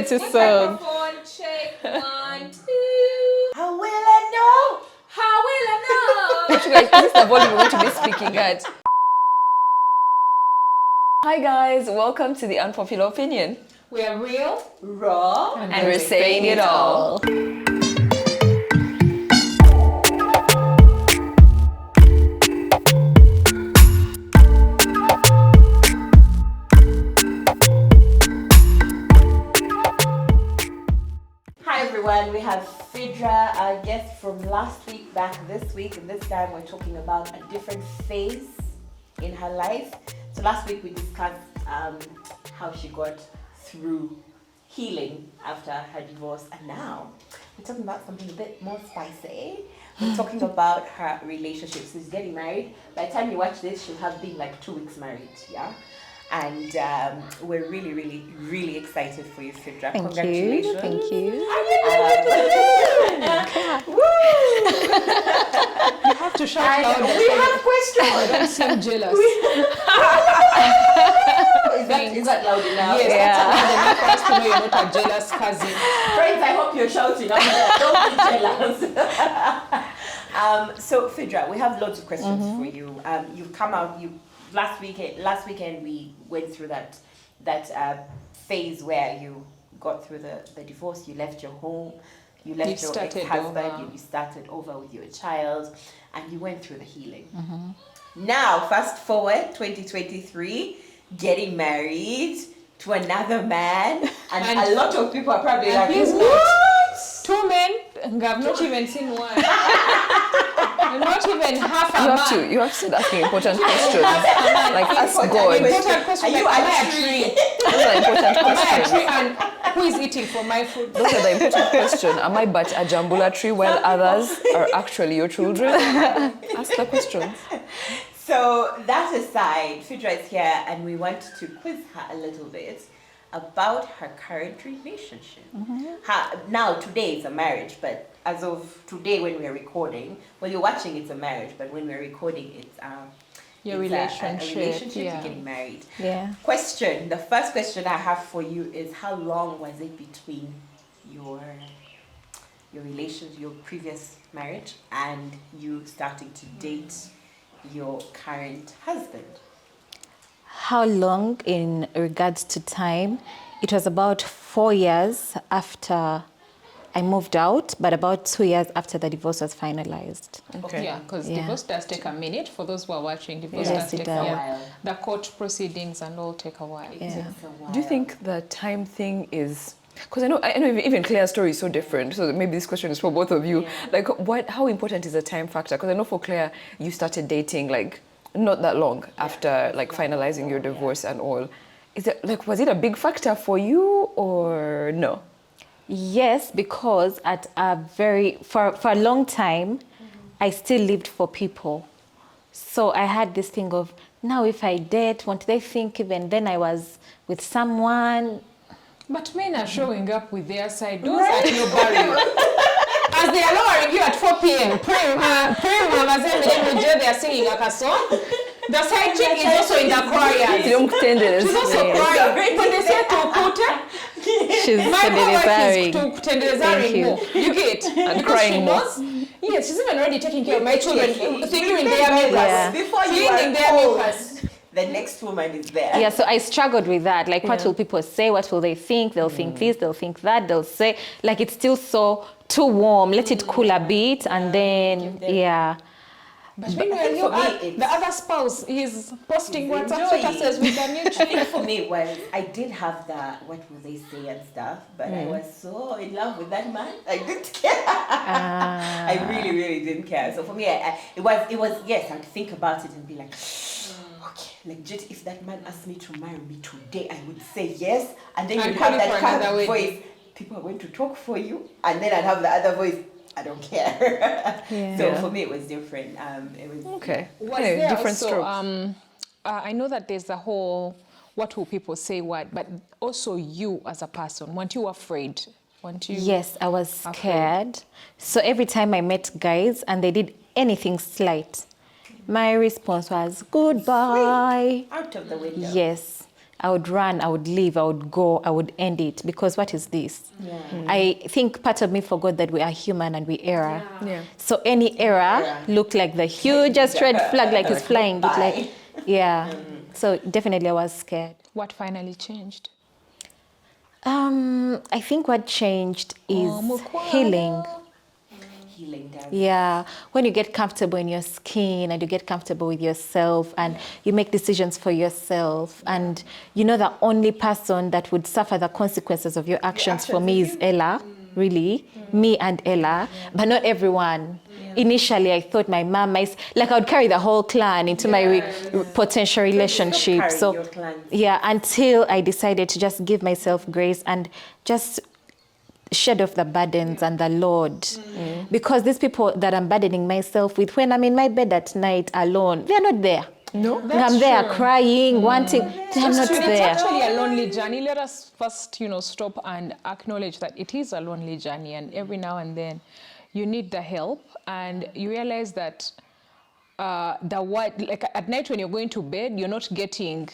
to song. Microphone check 1, 2. How will I know? How will I know? Guys, this is the volume we're going to be speaking at. Hi guys, welcome to the Unpopular Opinion. We are real, Raw, And we're saying it all. Hi everyone, we have Phidra, our guest from last week, back this week, and this time we're talking about a different phase in her life. So last week we discussed how she got through healing after her divorce, and now we're talking about something a bit more spicy. We're talking about her relationship. So she's getting married. By the time you watch this, she'll have been like 2 weeks married, yeah? And we're really, really, really excited for you, Phidra. Congratulations. Thank you. You have to shout louder. We have questions. I don't seem jealous. Is that loud enough? Yes, Yeah. that's enough for us to know you're not a jealous cousin. Friends, I hope you're shouting. Don't be jealous. So, Phidra, we have loads of questions for you. You've come out. Last weekend we went through that phase where you got through the divorce. You left your home. You left your ex-husband. You started over with your child, and you went through the healing. Now, fast forward 2023, getting married to another man, and a lot of people are probably like, Please what? note, 2 men, I've not even seen one. Not even half a man. You have to start asking important questions. Like ask God. Important question. Are you like, am I a a tree? Those are the important Am I a questions. tree? And who is eating from my food? Those are the important questions. Am I but a jambula tree while others are actually your children? Ask the questions. So that aside, Phidra is here, and we want to quiz her a little bit about her current relationship. Now, today it's a marriage, but as of today when we're recording, well, you're watching it's a marriage, but when we're recording it's Your it's relationship, a relationship, yeah. you're getting married. Yeah. Question, the first question I have for you is, how long was it between your relationship, your previous marriage, and you starting to date your current husband? How long in regards to time? It was about 4 years after I moved out, but about 2 years after the divorce was finalized. Okay. Yeah, because Yeah. divorce does take a minute. For those who are watching, divorce Yes, does it take does. a while. The court proceedings and all take a while. Yeah. Takes a while. Do you think the time thing is, because I know even Claire's story is so different, so maybe this question is for both of you. Yeah. Like, how important is the time factor? Because I know for Claire, you started dating like not that long after like finalizing your divorce and all. Is it like, was it a big factor for you or no? Yes, because for a long time, I still lived for people. So I had this thing of, now if I date, won't they think even then I was with someone? But men are showing up with their side doors at your barrio. As they are lowering you at 4 p.m. Prim, they are singing a song. The side chick is also in the choir. She's also crying. When they say tukute, She's my wife is Thank tukutenderezaring you. more. You get And because crying she more. knows. Yes, she's even already taking care of my children, figuring their Yeah. mucus, Before you cleaning are their old, mucus. the next woman is there. Yeah, so I struggled with that. Like, what will people say? What will they think? They'll think this, they'll think that. They'll say, like, it's still so too warm. Let it cool a bit, and then, yeah. But meanwhile, the other spouse is posting WhatsApp statuses with a new I think chick. for me it was, I did have the what will they say and stuff, but I was so in love with that man, I didn't care. I really, really didn't care. So for me, it was yes, I'd think about it and be like, okay, legit, if that man asked me to marry me today, I would say yes, and then you'd have that kind of voice, people are going to talk for you, and then I'd have the other voice, I don't care. Yeah. So for me, it was different. It was Okay. Was Anyway, there different also, strokes. I know that there's a whole, what will people say what, but also you as a person, weren't you afraid? Weren't you? Yes, I was scared. So every time I met guys and they did anything slight, my response was, goodbye. out of the window. Yes. I would run, I would leave, I would go, I would end it, because what is this? Yeah. I think part of me forgot that we are human and we err. Yeah. So any error looked like the hugest red flag, like it's flying. It's like, yeah. So definitely I was scared. What finally changed? I think what changed is healing. Healing down. Yeah, when you get comfortable in your skin and you get comfortable with yourself and you make decisions for yourself, and you know the only person that would suffer the consequences of your actions for me is Ella, really, me and Ella, but not everyone. Initially, I thought my mom, like I would carry the whole clan into my potential relationship. So, Your clan. yeah, until I decided to just give myself grace and just shed off the burdens and the load. Because these people that I'm burdening myself with, when I'm in my bed at night alone, they're not there. No, I'm there crying, wanting, I'm not It's there. actually a lonely journey. Let us first, stop and acknowledge that it is a lonely journey, and every now and then you need the help, and you realize that the word, like at night when you're going to bed, you're not getting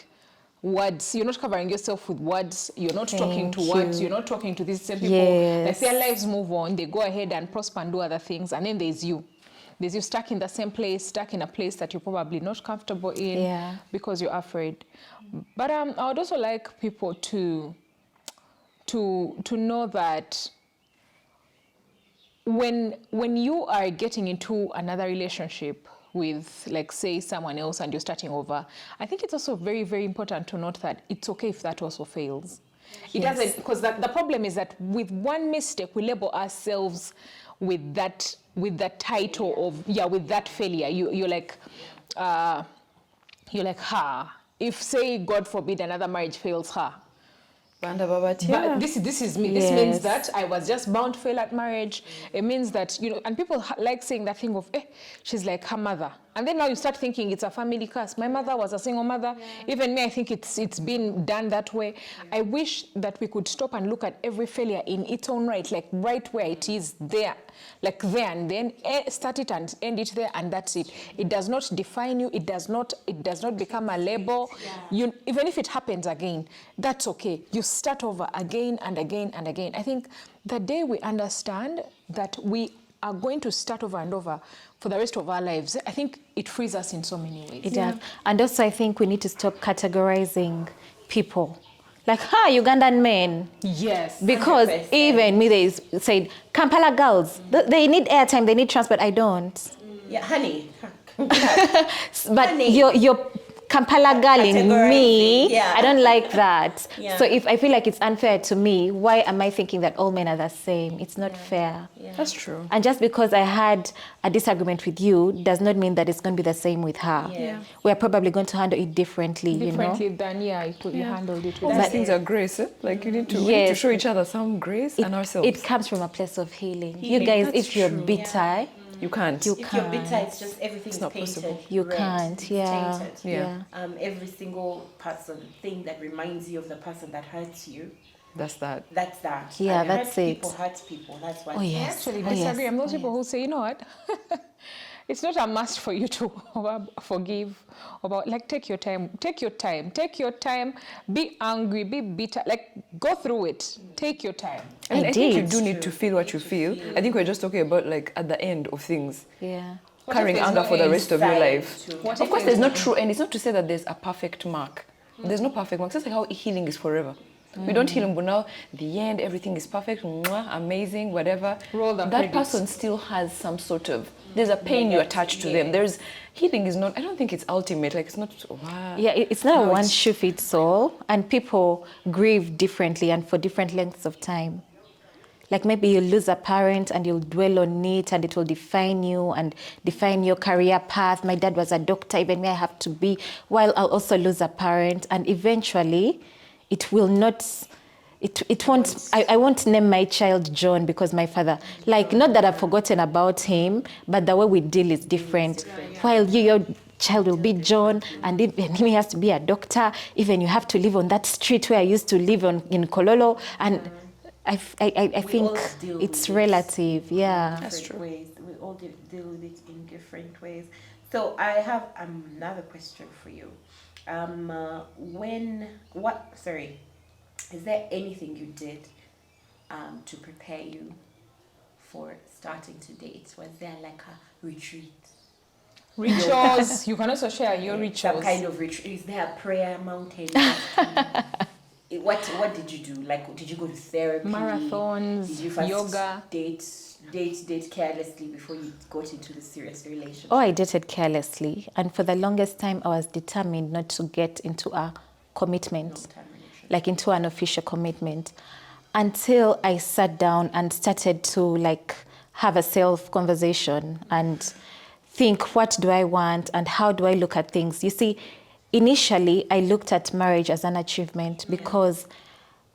words, you're not covering yourself with words, you're not talking to words, you're not talking to these same people. Like their lives move on, they go ahead and prosper and do other things, and then there's you. There's you stuck in the same place, stuck in a place that you're probably not comfortable in because you're afraid. But I would also like people to know that when you are getting into another relationship with, like, say, someone else and you're starting over, I think it's also very, very important to note that it's okay if that also fails. It doesn't, because the problem is that with one mistake, we label ourselves with that title of, with that failure. You're like, if, say, God forbid, another marriage fails, But this is me. This means that I was just bound to fail at marriage. It means that, and people like saying that thing of, she's like her mother. And then now you start thinking it's a family curse. My mother was a single mother. Even me, I think it's been done that way. I wish that we could stop and look at every failure in its own right, like right where it is there, like there, and then start it and end it there, and that's it. It does not define you. It does not become a label. Even if it happens again, that's okay. You start over again and again and again. I think the day we understand that we are going to start over and over for the rest of our lives, I think it frees us in so many ways. It does. And also I think we need to stop categorizing people. Like, Ugandan men. Yes. Because 100%. even me, they said, Kampala girls, they need airtime, they need transport. I don't. Yeah, honey. But you're Kampala girl in me, yeah. I don't like that. Yeah. So if I feel like it's unfair to me, why am I thinking that all men are the same? It's not fair. Yeah. That's true. And just because I had a disagreement with you does not mean that it's going to be the same with her. Yeah. We're probably going to handle it differently, Differently than, you handled it. All these things are grace. Like we need to show each other some grace and ourselves. It comes from a place of healing. You guys, That's if you're true. bitter, You can't. You If you're bitter, it's just everything's not painted. possible. You red. can't, It's yeah. tainted. Yeah. Every single thing that reminds you of the person that hurts you, That's that. that's that. Yeah, And that's it. People hurt people. That's why. Oh, yes. Actually Oh, disagree. yes. I'm those people who say, you know what? It's not a must for you to forgive. Take your time, be angry, be bitter, go through it. Take your time. I mean, I I think you did. do need to feel what you feel. I think we're just talking about at the end of things. Yeah. Carrying there's anger no for the end rest of your life. What Of if course, there's there's no true end. It's not to say that there's a perfect mark. There's no perfect mark. It's just like how healing is forever. We don't heal, but now the end, everything is perfect, mwah, amazing, whatever. Roll the that credits. person still has some sort of, there's a pain you attach to them. There's healing is not. I don't think it's ultimate. It's not. Wow. Yeah, it's not a No, one it's- shoe fits all, and people grieve differently and for different lengths of time. Like maybe you lose a parent and you'll dwell on it and it will define you and define your career path. My dad was a doctor, even me I have to be, while I'll also lose a parent, and eventually it will not, it won't, I won't name my child John because my father, not that I've forgotten about him, but the way we deal is different. While your child will be John, and even he has to be a doctor, even you have to live on that street where I used to live in Kololo, and I think it's relative, yeah. That's true. Ways. We all deal with it in different ways. So I have another question for you. Is there anything you did to prepare you for starting to date? Was there like a retreat? Rituals. You can also share your rituals. Some kind of retreat. Is there a prayer mountain? What did you do? Like, did you go to therapy? Marathons, did you first yoga. date carelessly before you got into the serious relationship? Oh, I dated carelessly. And for the longest time, I was determined not to get into a commitment, Long-term relationship. like into an official commitment, until I sat down and started to like have a self-conversation and think, what do I want and how do I look at things? You see, initially, I looked at marriage as an achievement because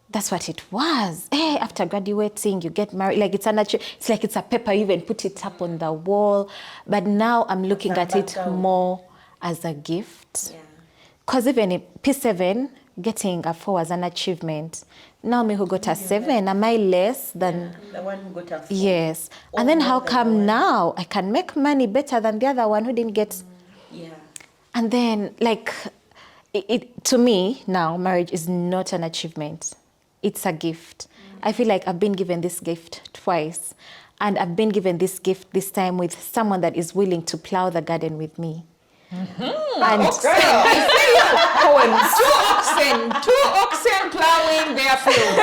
that's what it was. Hey, after graduating, you get married. Like it's it's like it's a paper. You even put it up on the wall. But now I'm looking at it more as a gift. Yeah. Because even in P7, getting a 4 was an achievement. Now me who got a 7, am I less than... The one who got a 4. Yes. Or And then more how than come the one. now I can make money better than the other one who didn't get... Yeah. And then, like, to me, now, marriage is not an achievement. It's a gift. I feel like I've been given this gift twice. And I've been given this gift this time with someone that is willing to plow the garden with me. And Two oxen plowing their field.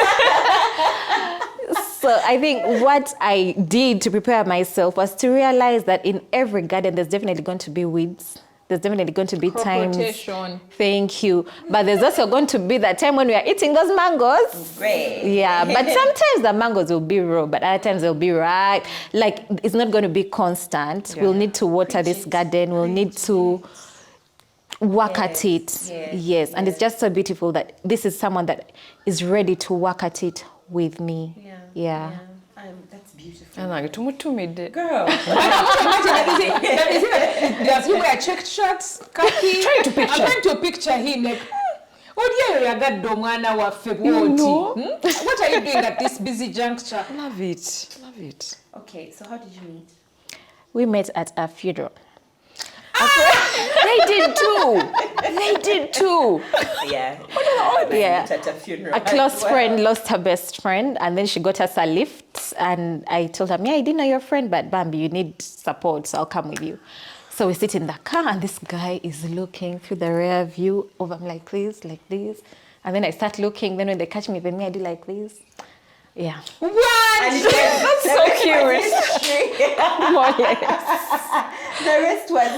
so I think what I did to prepare myself was to realize that in every garden, there's definitely going to be weeds. There's definitely going to be times. Rotation. Thank you. But there's also going to be that time when we are eating those mangoes. Great. Yeah, but sometimes the mangoes will be raw, but other times they'll be ripe. Like, it's not going to be constant. We'll need to water this garden. We'll need to work at it. Yes. And it's just so beautiful that this is someone that is ready to work at it with me. Yeah. That's beautiful. And like, tumutumide. Girl. Does he wear checked shirts? Khaki? Trying to picture. I'm trying to picture him like, You know? What are you doing at this busy juncture? Love it. Love it. Okay, so how did you meet? We met at a Phidra. They did too. They did too. Yeah. Yeah. At a funeral. A close friend lost her best friend, and then she got us a lift. And I told her, I didn't know your friend, but Bambi, you need support, so I'll come with you. So we sit in the car, and this guy is looking through the rear view over me like this. And then I start looking. Then when they catch me, then I do like this. Yeah. What? And that's so cute. More or less. The rest was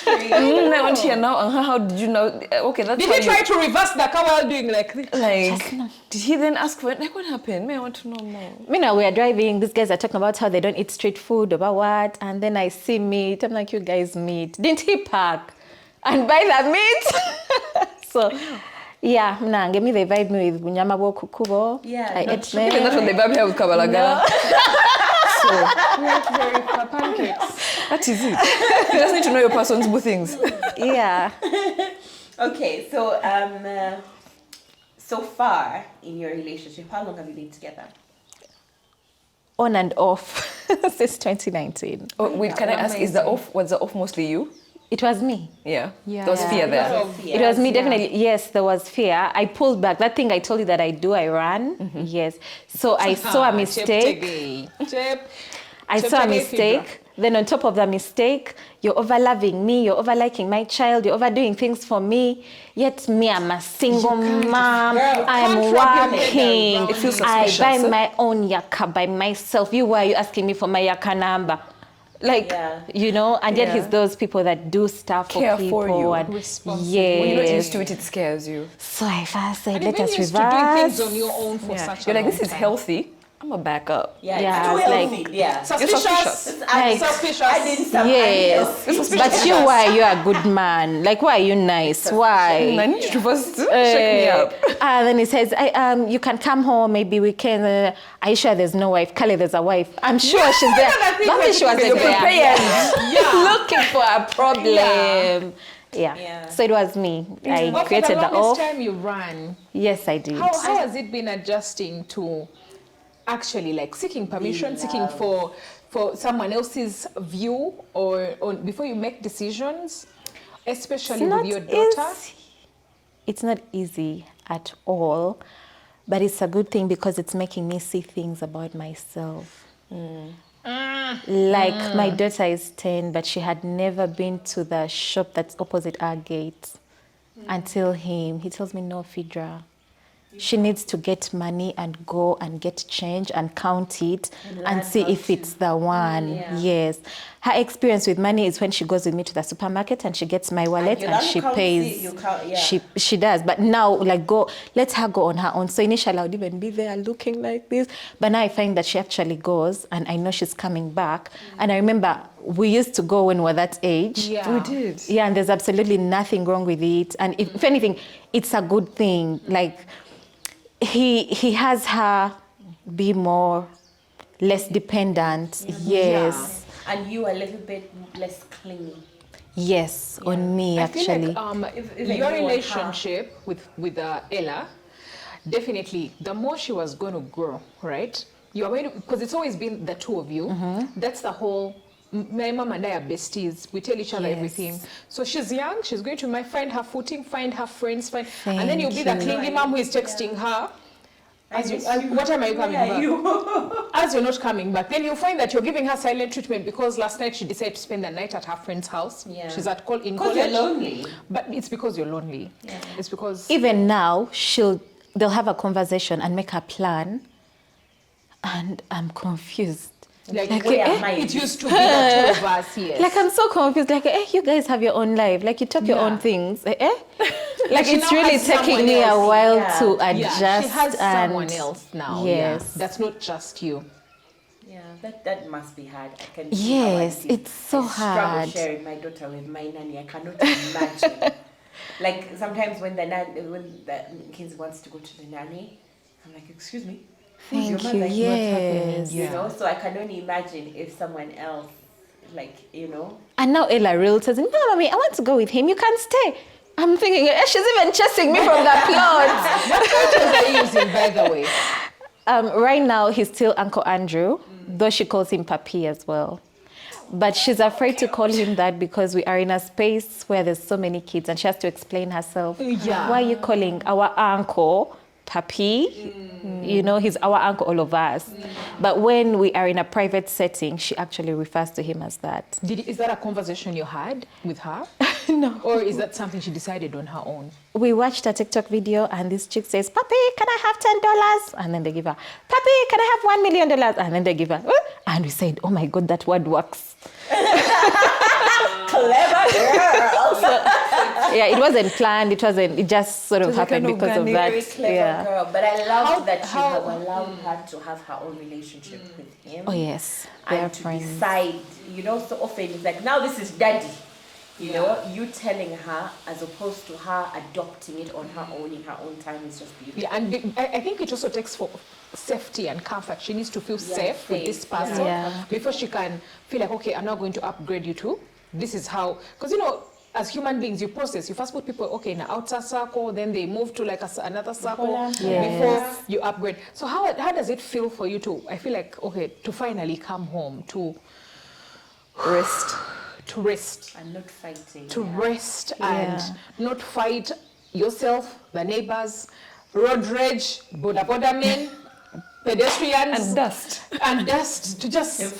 history. I want to hear now. How did you know? Okay, that's Did how he try to reverse the car while doing like this? Like, did he then ask for it? Like, what happened? I want to know more. Meanwhile, we are driving. These guys are talking about how they don't eat street food, about what. And then I see meat. I'm like, you guys meat. Didn't he park and buy the meat? So, yeah, give me they vibe me with bunyama bo kukubo. Yeah, I not ate sure. them. Even that's what they vibe here with Kabalagala. So, Very pancakes. that is it. You just need to know your person's boo things. Yeah. Okay, so so far in your relationship, how long have you been together? On and off since 2019. Oh, wait, can I ask, was the off mostly you? It was me. Yeah. Yeah. There was fear there. It was me, definitely. Yes, there was fear. I pulled back. That thing I told you that I do, I ran. Yes. So I saw a mistake. I saw a mistake. Then on top of the mistake, you're over-loving me, you're over-liking my child, you're overdoing things for me. Yet me, I'm a single mom. I am working. It feels I suspicious. buy my own yaka by myself. Why are you asking me for my yaka number? Like, you know, and yet he's those people that do stuff Care for people. for you. And Responsible. When you're not yes. used to it, it scares you. So I first said, And let even us used to doing reverse. things on your own for such You're a like, this long is time. healthy. I'm going to back up. Yeah, Yeah, it's it's too like- healthy. Yeah. Suspicious. Like- Suspicious. I did some Yes, but you, why you a good man? Like, why are you nice? I Why? need you to first shake me up. And then he says, you can come home, maybe we can. Are you sure there's no wife? Kale, there's a wife. I'm sure she's there. Maybe she was You're there. prepared. Looking for a problem. Yeah. Yeah. So it was me. I But for created the the longest off. time you ran, Yes, I did. how has it been adjusting to actually like seeking permission, seeking for someone else's view or before you make decisions, especially with your daughter? it's not easy at all, but it's a good thing because it's making me see things about myself. Like my daughter is 10, but she had never been to the shop that's opposite our gate until he tells me, no, Phidra. She needs to get money and go and get change and count it and see if it's the one. Yes. Her experience with money is when she goes with me to the supermarket and she gets my wallet and she pays. She does. But now, like, let her go on her own. So initially I would even be there looking like this. But now I find that she actually goes and I know she's coming back. And I remember we used to go when we were that age. Yeah. We did. Yeah, and there's absolutely nothing wrong with it. And if anything, it's a good thing. Like, he has her be less dependent. Yes. And you a little bit less clingy. Yes, on me actually. I feel like If your you want relationship with Ella, definitely, the more she was going to grow, right? You are going to, because it's always been the two of you. That's the whole. My mom and I are besties. We tell each other everything. So she's young. She's going to find her footing, find her friends, and then you'll be the clingy mom who is texting her. What time are you coming back? As you're not coming back, then you'll find that you're giving her silent treatment because last night she decided to spend the night at her friend's house. Yeah. She's in college. Because you're lonely. But it's because you're lonely. Yeah. It's because Even now, they'll have a conversation and make a plan, and I'm confused. like where am I? it used to be the two of us, yes. Like, I'm so confused. Like, you guys have your own life. Like, you talk your own things. Like, she it's now really has taking someone me a else. while Yeah. to Yeah, adjust. she has and someone else now. Yes. Yeah. That's not just you. Yeah, that must be hard. I can Yes, it's so struggle hard. sharing my daughter with my nanny. I cannot imagine. Like sometimes when the kids wants to go to the nanny, I'm like, excuse me, who's your Thank you. mother? Yes. You know, so I can only imagine if someone else, like, you know. And now Ella Real says, no, mommy, I want to go with him. You can stay. I'm thinking, she's even chasing me from the plot. What titles are you using, by the way? Right now, he's still Uncle Andrew, though she calls him Papi as well. But she's afraid to call him that because we are in a space where there's so many kids and she has to explain herself. Yeah. Why are you calling our uncle Papi? You know, he's our uncle, all of us. But when we are in a private setting, she actually refers to him as that. Is that a conversation you had with her? No. Or is that something she decided on her own? We watched a TikTok video and this chick says, Papi, can I have $10? And then they give her, Papi, can I have $1 million? And then they give her, and we said, oh my God, that word works. Clever girl. Yeah, it wasn't planned. It just sort of was happened kind of because of that. Very clever girl. But I love that you have allowed her to have her own relationship with him. Oh yes, they're And to friends. decide, you know, so often it's like, now this is daddy. You know, you telling her as opposed to her adopting it on her own in her own time is just beautiful. Yeah, and I think it also takes for safety and comfort. She needs to feel safe with this person Yeah. before she can feel like, okay, I'm not going to upgrade you too. This is how, because you know, as human beings, you process. You first put people, okay, in an outer circle, then they move to like another circle before you upgrade. So how does it feel for you to, I feel like, okay, to finally come home, to Rest. And not fighting. to rest and not fight yourself, the neighbors, road rage, boda men, pedestrians, And dust. to just You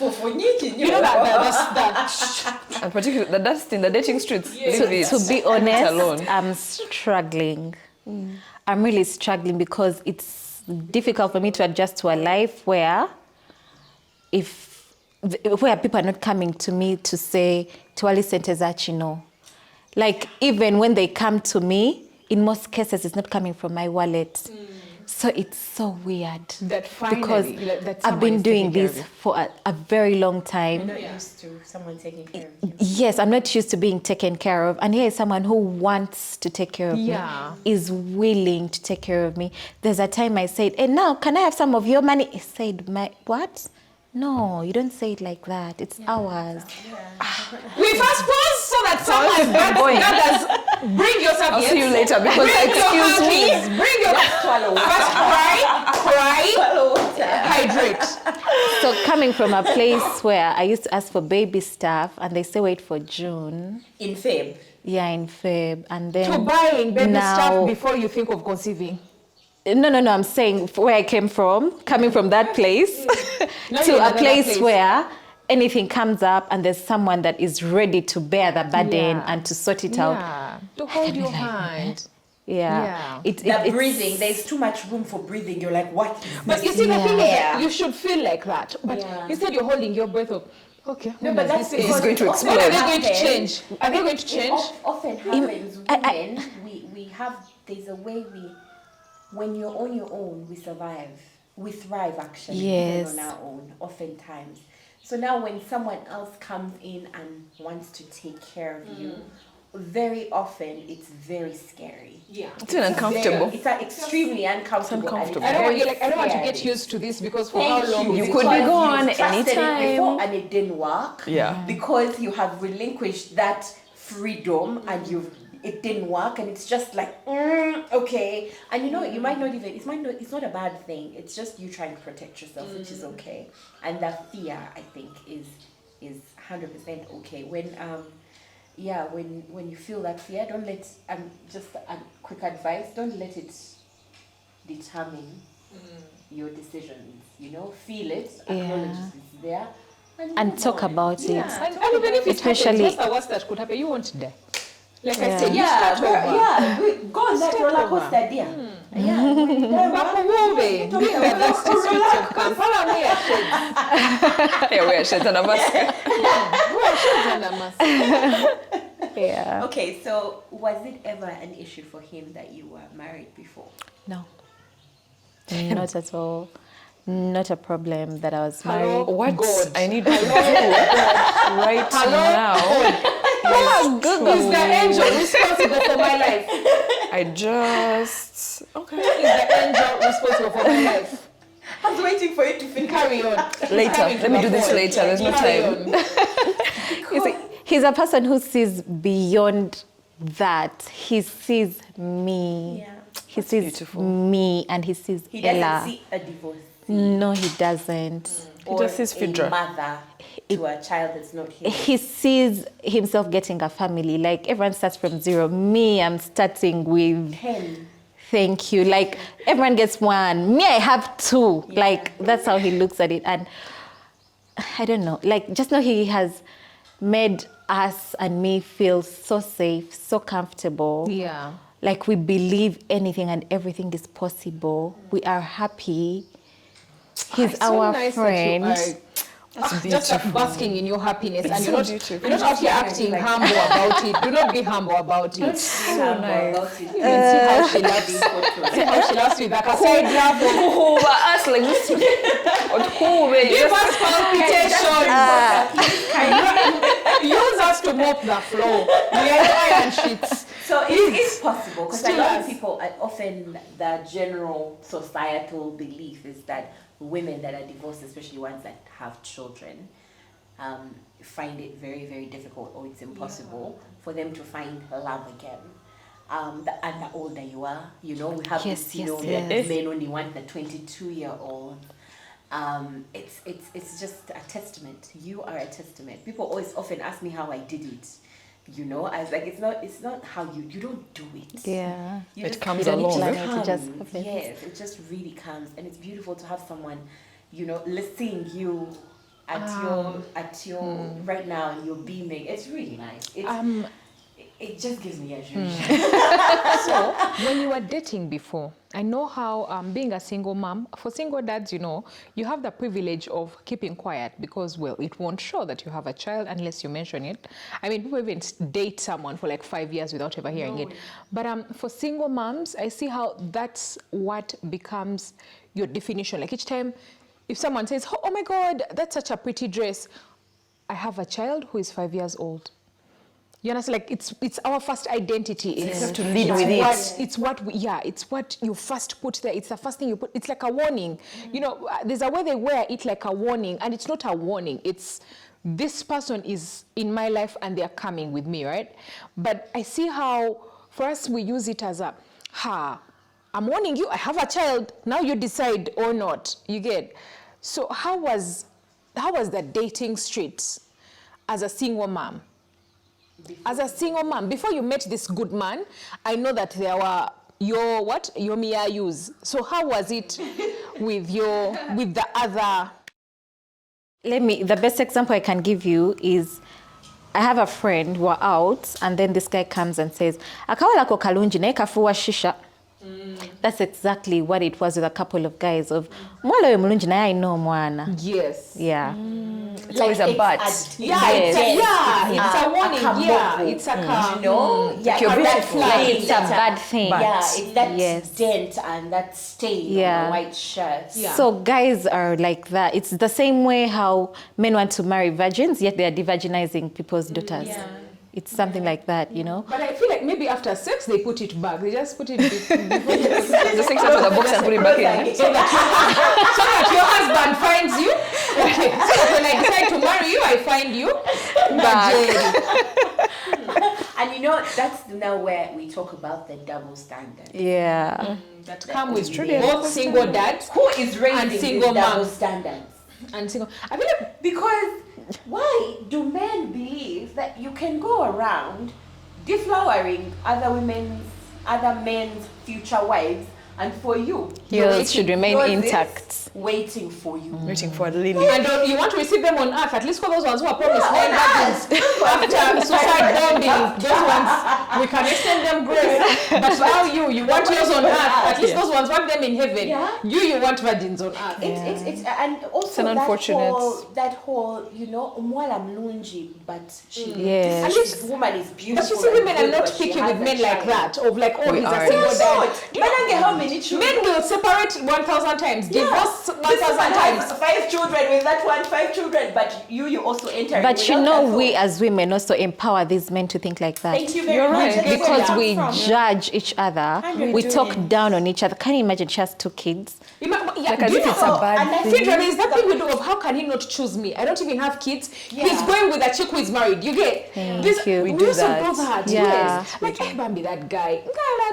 you know that And particularly the dust in the dating streets. Leave it. To be alone. honest, I'm struggling. I'm really struggling because it's difficult for me to adjust to a life where where people are not coming to me to say, Tuwali Sentezachi, no. Like, even when they come to me, in most cases, it's not coming from my wallet. So it's so weird. that finally Because that I've been someone is doing taking care this of for a very long time. You're not used to someone taking care of you. Yes, I'm not used to being taken care of. And here is someone who wants to take care of me, is willing to take care of me. There's a time I said, hey, now, can I have some of your money? He said, what? No, you don't say it like that. It's ours. We first pause so that someone gathers. Bring yourself. I'll see you later because excuse me. Bring your first cry, hydrate. So coming from a place where I used to ask for baby stuff and they say wait for June. In Feb. Yeah, in Feb. And then To buying baby now, stuff before you think of conceiving. No, I'm saying where I came from, coming from that place Now to you're in a another place where anything comes up and there's someone that is ready to bear the burden Yeah. and to sort it out. Yeah, to hold your hand. Yeah. Yeah. The breathing, there's too much room for breathing. You're like, what is But this? you see, the thing is Yeah. that you should feel like that. But Yeah. instead you're holding your breath of, okay, No, when but does that's this because end? going to often explode. When are they going to happens- change? Are they going to It change? often happens. Women, we have, there's a way when you're on your own, we survive. We thrive actually, Yes. even on our own, oftentimes. So now when someone else comes in and wants to take care of you, very often it's very scary. Yeah. It's even uncomfortable. It's extremely uncomfortable. and uncomfortable. I don't want very you I don't want to get scary. used to this because for Thank how long you. You is it could be Because gone you trusted it anytime. before and it didn't work. Yeah. Because you have relinquished that freedom and it didn't work, and it's just like okay. And you know, you might not even. It's not a bad thing. It's just you trying to protect yourself, which is okay. And that fear, I think, is 100% okay. When when you feel that fear, don't let just a quick advice. Don't let it determine your decisions. You know, feel it, acknowledge it's there, and move talk on. about Yeah. it. And even if it Especially- happens, what's the worst that could happen? You won't die. Like I Yeah. said, you Yeah, start over. go on that Start roller over. coaster, dear. Yeah. Bakuwube, being the streets of Kampala, we are shades. Yeah, we are shit on a mask. We are shades and a mask. Yeah. Okay, so was it ever an issue for him that you were married before? No. Not at all. Not a problem that I was Hello? married. What? God. I need to do right now. Is the angel responsible for my life? I just okay. Is the angel responsible for my life? I was waiting for you to finish. Carry on. Later. Coming to Let me the do this point. later. There's no Carry time. on. You see, he's a person who sees beyond that. He sees me. Yeah. He sees beautiful. me and he sees He doesn't Ella. see a divorce No, he doesn't. or just sees a Phidra. mother to a child that's not his. He sees himself getting a family. Like everyone starts from zero. Me, I'm starting with 10. thank you. Like everyone gets one. Me, I have two. Like that's how he looks at it. And I don't know. Like just know he has made us and me feel so safe, so comfortable. Yeah. Like we believe anything and everything is possible. We are happy. He's It's so our nice friend. that you are just basking in your happiness, and so you're not beautiful. you're not out here acting humble about it. Do not be humble about it. So nice. about it. You can see how she loves. See how she loves with like a side love. Who were us like this? Or who were Give us palpitation. Use us to mop the floor. We are iron sheets. So it is possible because a Still lot us. of people, often the general societal belief is that women that are divorced, especially ones that have children, find it very, very difficult or it's impossible for them to find love again. And the older you are, you know, we have Yes, this, yes, that yes. men only want the 22-year-old. It's just a testament. You are a testament. People always often ask me how I did it. You know, I was like, it's not how you don't do it. Yeah. You It just comes it along. It just comes. happens. Yes, it just really comes, and it's beautiful to have someone, you know, seeing you at your right now, and you're beaming. It's really nice. It just gives me a joy. So, when you were dating before, I know how being a single mom, for single dads, you know, you have the privilege of keeping quiet because, well, it won't show that you have a child unless you mention it. I mean, people even date someone for like 5 years without ever hearing it. But for single moms, I see how that's what becomes your definition. Like each time, if someone says, oh my God, that's such a pretty dress, I have a child who is 5 years old. You understand? Like it's our first identity. It's have to lead with it. It's what you first put there. It's the first thing you put. It's like a warning. You know, there's a way they wear it like a warning, and it's not a warning. It's this person is in my life and they're coming with me, right? But I see how for us we use it as I'm warning you. I have a child. Now you decide or not. You get. So how was the dating street as a single mom? As a single mom, before you met this good man, I know that there were your miyayus. So how was it with the other? The best example I can give you is I have a friend, we're out, and then this guy comes and says, akawala ko kalunji na kafuwa shisha. That's exactly what it was with a couple of guys of mwala we mulunji na I know mwana. Yes. Yeah. It's always a but. It's a warning. It's a you know, Like you're beautiful. Like it's a bad thing. Yeah, it's that dent and that stain on the white shirt. Yeah. So guys are like that. It's the same way how men want to marry virgins, yet they are de-virginizing people's daughters. Yeah. It's something like that, you know? But I feel like maybe after sex they put it back. They just put it Just take it out of the box and put it back in. so that your husband finds you. Okay. So that when I decide to marry you, I find you Back. And you know, that's now where we talk about the double standard. Yeah. that come with truly both single dads Who is raising these single double moms. standards? and single. I feel like Because why do men believe that you can go around deflowering other men's future wives, and for you, Yours should remain yours is intact. waiting for you. Waiting for Lily. and you want to receive them on earth, at least for those ones who are promised nine virgins after suicide bombing. Those ones we can extend them grace. But now you want yours on earth. At least those ones want them in heaven. Yeah. You want virgins on earth. It's and also an unfortunate- that whole you know umwala mlunji, but Yes. this woman is beautiful. But you see, and women are good, not but she picky has with a men like child. that. Of like, oh, We he's a aren't. single So, dad. men how many children? Men will separate 1,000 times, divorce This 1,000 one times. has 5 children with that one, 5 children, but you also enter. But you know, we as women also empower these men to think like that. Thank you very You're much. right. That's where Because it we comes from. judge each other, we talk doing. down on each other. Can you imagine she has 2 kids? Like as if it's a bad and I thing. think Phidra, there's that thing we do of how can he not choose me? I don't even have kids. He's going with a chick who is married. You get this? you. We We do used to that. both had, Yeah. yes. Like I Bambi, that guy.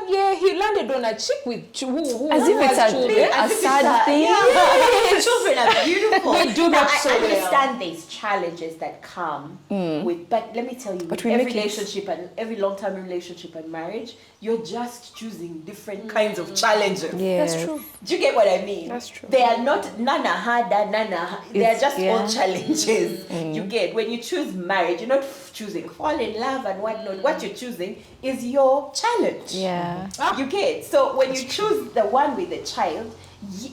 Yeah, he landed on a chick with who As if it's has a- children. a sad thing. The children are beautiful. They do Now, that so I well. understand there's challenges that come with, but let me tell you, with we every make it- relationship and every long-term relationship and marriage, you're just choosing different kinds of challenges. Yes. That's true. Do you get what I mean? That's true. They are not nana harder, they are just all yeah. challenges. You get when you choose marriage, you're not choosing fall in love and whatnot. What you're choosing is your challenge. Yeah. You get so when you choose the one with a child,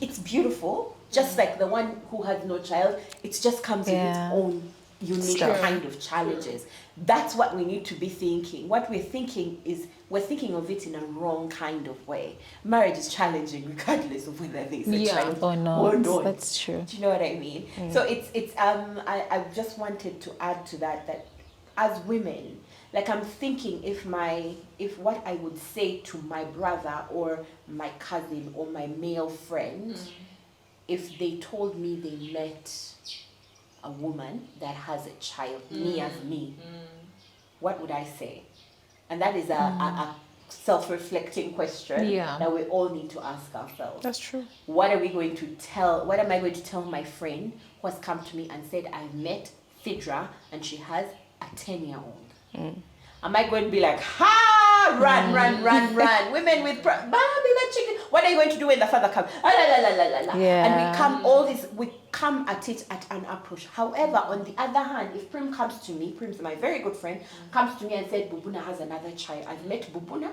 it's beautiful. Just like the one who has no child, it just comes with its Yeah. own unique Stuff. kind of challenges. That's what we need to be thinking. What we're thinking is we're thinking of it in a wrong kind of way. Marriage is challenging regardless of whether there's a child Or not. or not. That's true. Do you know what I mean? So I just wanted to add to that as women, like I'm thinking if what I would say to my brother or my cousin or my male friend, if they told me they met a woman that has a child, me as me, what would I say? And that is a self-reflecting question Yeah. that we all need to ask ourselves. That's true. What am I going to tell my friend who has come to me and said, I've met Phidra and she has a 10-year-old? Am I going to be like, run, women with, Barbie, that chicken. What are you going to do when the father comes? Yeah. And we come at it at an approach. However, on the other hand, if Prim comes to me, Prim's my very good friend, comes to me and said, Bubuna has another child. I've met Bubuna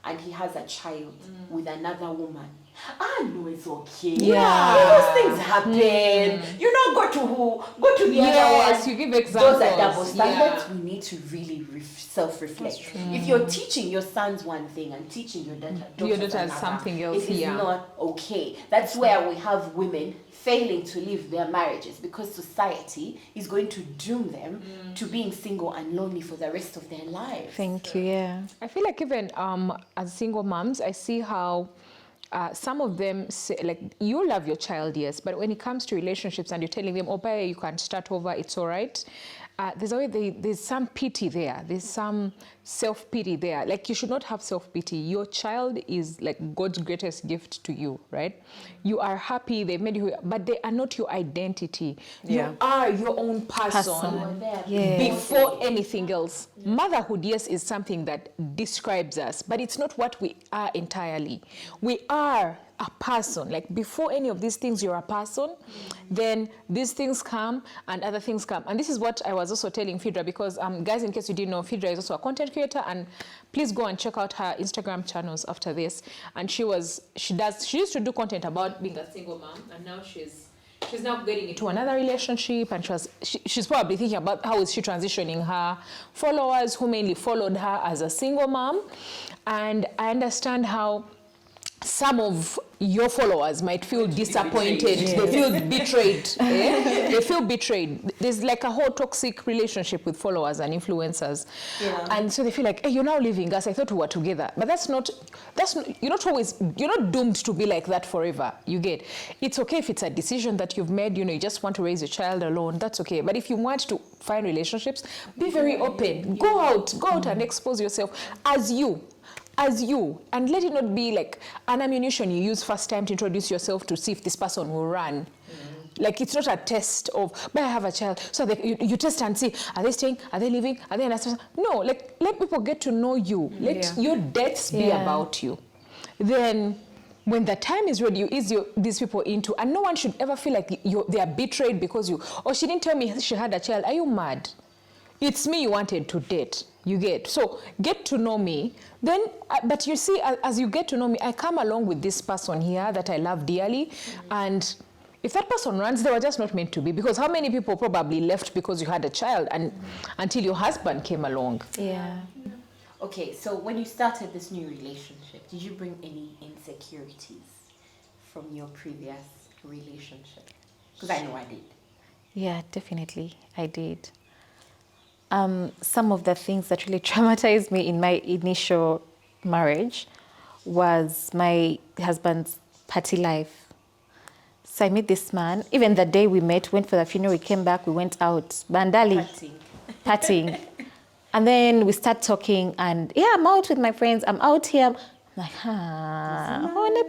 and he has a child with another woman. No, it's okay. Yeah. Those things happen. You know, go to the other one. You give examples. Those are double standards. Yeah. We need to really self-reflect. If you're teaching your sons one thing and teaching your daughters another, something else, it is yeah. not okay. That's where we have women failing to live their marriages because society is going to doom them to being single and lonely for the rest of their lives. Thank you. Yeah. I feel like even as single moms, I see how some of them say, like, you love your child, yes, but when it comes to relationships and you're telling them, oh, bye, you can start over, it's all right. there's some pity there. There's some self-pity there. Like, you should not have self-pity. Your child is like God's greatest gift to you, right? You are happy, they've made you, but they are not your identity. Yeah. You are your own person. Before anything else. Motherhood, yes, is something that describes us, but it's not what we are entirely. We are a person. Like, before any of these things, you're a person. Then these things come and other things come. And this is what I was also telling Phidra, because guys, in case you didn't know, Phidra is also a content creator, and please go and check out her Instagram channels after this. And she used to do content about being a single mom, and now she's now getting into another relationship, and she's probably thinking about how is she transitioning her followers who mainly followed her as a single mom. And I understand how some of your followers might feel disappointed. They feel betrayed. They feel betrayed. There's like a whole toxic relationship with followers and influencers. Yeah. And so they feel like, hey, you're now leaving us. I thought we were together. But you're not doomed to be like that forever. You get? It's okay if it's a decision that you've made, you just want to raise your child alone. That's okay. But if you want to find relationships, be very open. Go out and expose yourself as you, and let it not be like an ammunition you use first time to introduce yourself to see if this person will run. Like, it's not a test of, but I have a child, so you test and see, are they staying, are they leaving, are they? No, like, let people get to know you. Let your deaths be about you. Then when the time is ready, you ease these people into, and no one should ever feel like they are betrayed because she didn't tell me she had a child. Are you mad? It's me you wanted to date. You get? So get to know me. Then, but you see, as you get to know me, I come along with this person here that I love dearly. And if that person runs, they were just not meant to be. Because how many people probably left because you had a child and until your husband came along? Yeah. Okay, so when you started this new relationship, did you bring any insecurities from your previous relationship? Because I know I did. Yeah, definitely, I did. Some of the things that really traumatized me in my initial marriage was my husband's party life. So I met this man. Even the day we met, went for the funeral, we came back, we went out, Bandali, partying. And then we start talking, and I'm out with my friends. I'm out here. I'm like,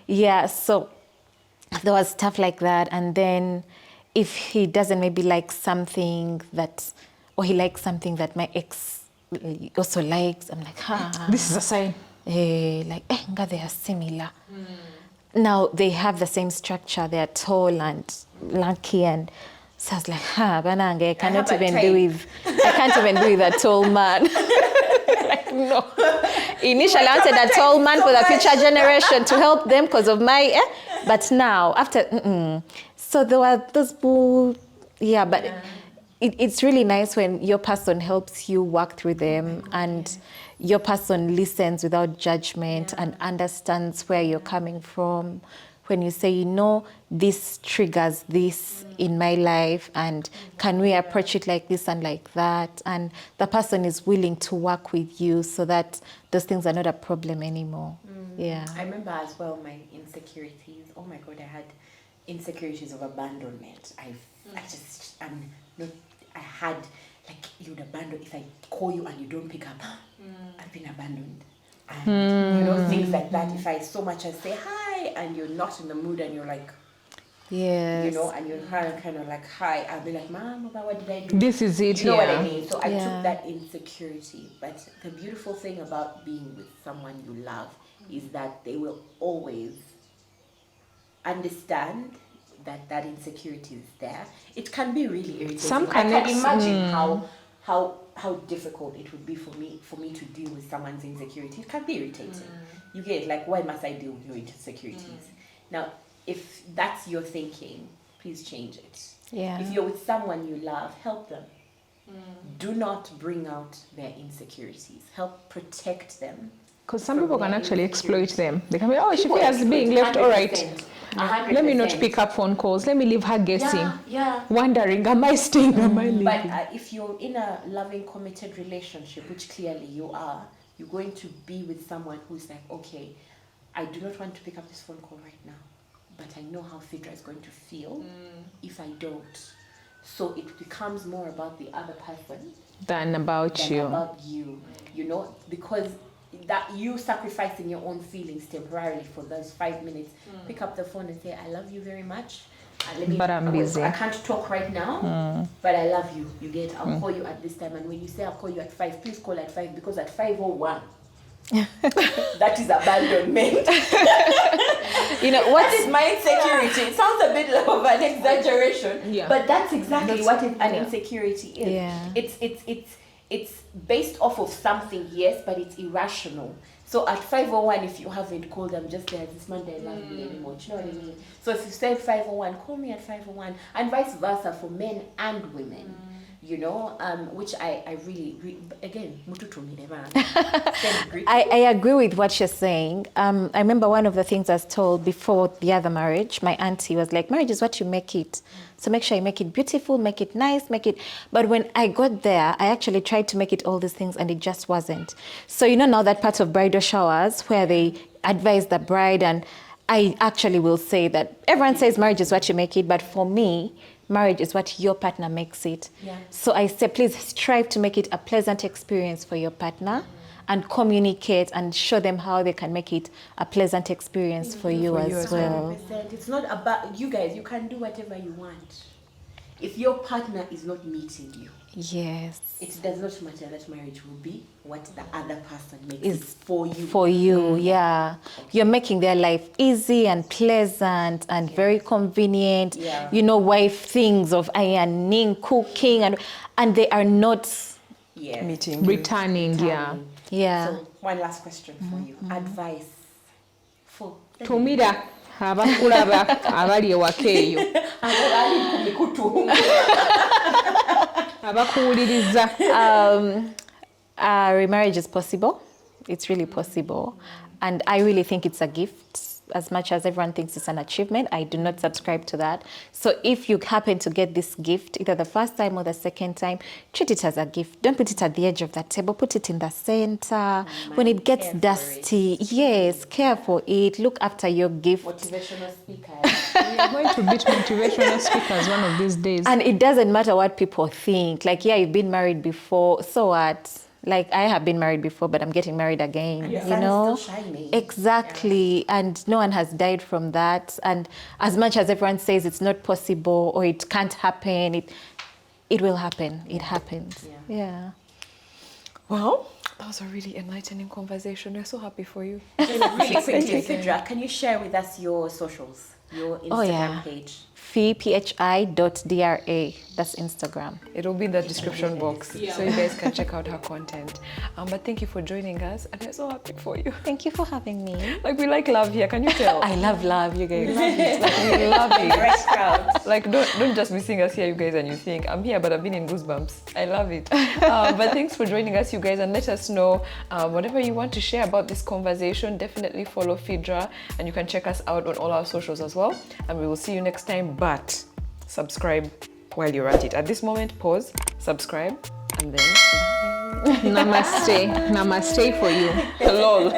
Yeah, so there was stuff like that. And then if he doesn't maybe like something that, or he likes something that my ex also likes, I'm like, This is a sign. they are similar. Now they have the same structure. They are tall and lanky, and so I was like, Banange, I can't even be with a tall man. Like, no. Initially, I wanted a tall man for the future generation to help them because of my, but now after, So there were those it's really nice when your person helps you work through them, and your person listens without judgment and understands where you're coming from. When you say, this triggers this in my life, and can we approach it like this and like that? And the person is willing to work with you so that those things are not a problem anymore. Yeah. I remember as well my insecurities. Oh my God, I had insecurities of abandonment. I had, like, you'd abandon, if I call you and you don't pick up, I've been abandoned. And, things like that. If I so much as say hi and you're not in the mood and you're like, yes, and you're kind of like, hi, I'll be like, Mom, what did I do? This is it, You know what I mean? So I took that insecurity. But the beautiful thing about being with someone you love is that they will always understand that insecurity is there. It can be really irritating. I can imagine how difficult it would be for me to deal with someone's insecurity. It can be irritating. You get, like, why must I deal with your insecurities? Now, if that's your thinking, please change it. Yeah. If you're with someone you love, help them. Do not bring out their insecurities. Help protect them. Because some people can actually exploit them. They can be, she feels being left, 100%. All right. 100%. Let me not pick up phone calls. Let me leave her guessing. Wondering, am I staying? Am I leaving? But if you're in a loving, committed relationship, which clearly you are, you're going to be with someone who's like, okay, I do not want to pick up this phone call right now, but I I know how Phidra is going to feel if I don't. So it becomes more about the other person Than about than you. about you, you know, because that you sacrificing your own feelings temporarily for those 5 minutes, pick up the phone and say, I love you very much. But I'm busy. I can't talk right now, but I love you. You get, I'll call you at this time. And when you say I'll call you at 5, please call at 5 because at 5:01, that is abandonment. You know, What is my insecurity? It sounds a bit of an exaggeration, Yeah. but that's exactly what an insecurity is. Yeah. It's based off of something, yes, but it's irrational. So at 5:01, if you haven't called, I'm just there this Monday, I love me anymore. Do you know what I mean? So if you say 5:01, call me at 5:01, and vice versa for men and women. You know, which I really, again, I agree with what you're saying. I remember one of the things I was told before the other marriage, my auntie was like, marriage is what you make it. So make sure you make it beautiful, make it nice, make it... But when I got there, I actually tried to make it all these things and it just wasn't. So you know now that part of bridal showers where they advise the bride, and I actually will say that everyone says marriage is what you make it, but for me, marriage is what your partner makes it. Yeah. So I say, please strive to make it a pleasant experience for your partner and communicate and show them how they can make it a pleasant experience for you as well. 100%. It's not about you guys. You can do whatever you want. If your partner is not meeting you, Yes. it does not matter that marriage will be what the other person makes Is it for you. For you, yeah. You're making their life easy and pleasant and very convenient. Yeah. You know, wife things of ironing, cooking, and they are not, Yes. Meeting. Returning, yeah. yeah. So one last question for you. Advice for Tumira abakulaba abali ewaka eyo abakuwuliriza. Remarriage is possible. It's really possible. And I really think it's a gift. As much as everyone thinks it's an achievement, I do not subscribe to that. So if you happen to get this gift, either the first time or the second time, treat it as a gift. Don't put it at the edge of the table. Put it in the center. When it gets care for dusty, yes, care for it. Look after your gift. motivational speaker. We are going to beat motivational speakers one of these days. And it doesn't matter what people think. Like, yeah, you've been married before, so what? Like, I have been married before, but I'm getting married again, your you sun is know? still shining. Exactly. And no one has died from that. And as much as everyone says it's not possible or it can't happen, it will happen. It happens. Yeah. Well, that was a really enlightening conversation. We're so happy for you. Really quickly, Phidra, can you share with us your socials, your Instagram page? phi.dra. That's Instagram. It'll be in the description box, so you guys can check out her content. But thank you for joining us, and we're so happy for you. Thank you for having me. Like, we like love here, can you tell? I love you guys. We love it. Right crowd. Like, don't just be seeing us here, you guys, and you think, I'm here, but I've been in goosebumps. I love it. But thanks for joining us, you guys, and let us know whatever you want to share about this conversation. Definitely follow Phidra, and you can check us out on all our socials as well. And we will see you next time, but subscribe while you're at it. At this moment, pause, subscribe, and then bye. Namaste. Namaste for you. Lol.